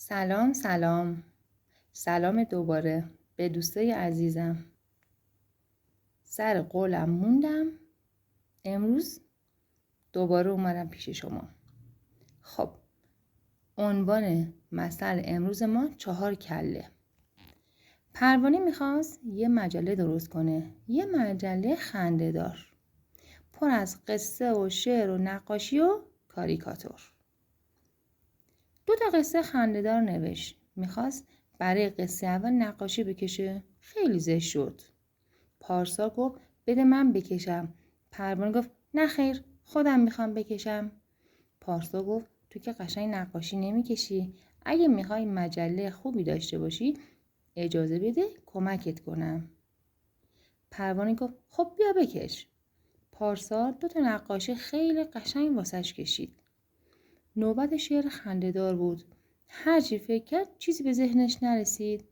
سلام سلام سلام دوباره به دوستای عزیزم. سر قولم موندم، امروز دوباره اومدم پیش شما. خب عنوان مثل امروز ما 4 کله. پروانه میخواست یه مجله درست کنه، یه مجله خنده‌دار پر از قصه و شعر و نقاشی و کاریکاتور. 2 قصه خنده‌دار نوشت. میخواست برای قصه اول نقاشی بکشه. خیلی زشت شد. پارسا گفت بده من بکشم. پروانه گفت نه خیر، خودم میخوام بکشم. پارسا گفت تو که قشنگ نقاشی نمیکشی. اگه میخوای مجله خوبی داشته باشی اجازه بده کمکت کنم. پروانه گفت خب بیا بکش. پارسا 2 نقاشی خیلی قشنگ واسش کشید. نوبت شعر خنده‌دار بود. هر چی فکر کرد چیزی به ذهنش نرسید.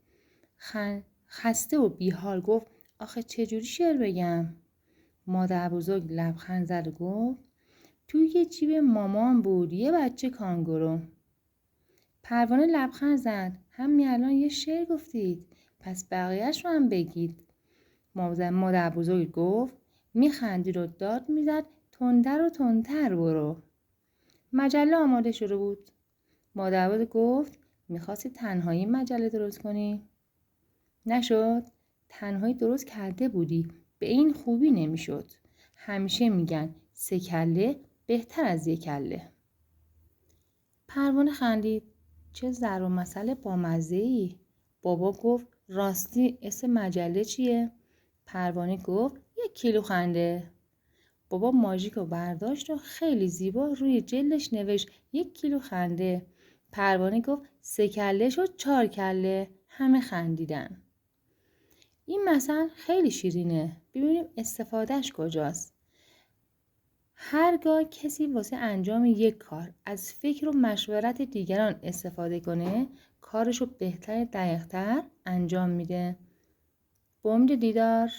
خسته و بیحال گفت آخه چجوری شعر بگم؟ مادر بزرگ لبخند زد و گفت توی یه جیب مامان بود یه بچه کانگورو. پروانه لبخند زد. همین الان یه شعر گفتید، پس بقیهش رو هم بگید. مادر بزرگ گفت میخندید و داد میزد تندتر و تندتر برو. مجله آماده شده بود. مادر بزرگ گفت میخواستی تنهایی مجله درست کنی؟ نشد. تنهایی درست کرده بودی، به این خوبی نمیشد. همیشه میگن 3 کله بهتر از 1 کله. پروانه خندید. چه ضرب المثل بامزه‌ای. بابا گفت راستی اسم مجله چیه؟ پروانه گفت 1 کیلو خنده. بابا ماژیک رو برداشت و خیلی زیبا روی جلدش نوشت 1 کیلو خنده. پروانه گفت 3 کله شد 4 کله. همه خندیدن. این مثل خیلی شیرینه. ببینیم استفادهش کجاست. هرگاه کسی واسه انجام یک کار از فکر و مشورت دیگران استفاده کنه کارشو بهتر دقیق‌تر انجام میده. با امید دیدار.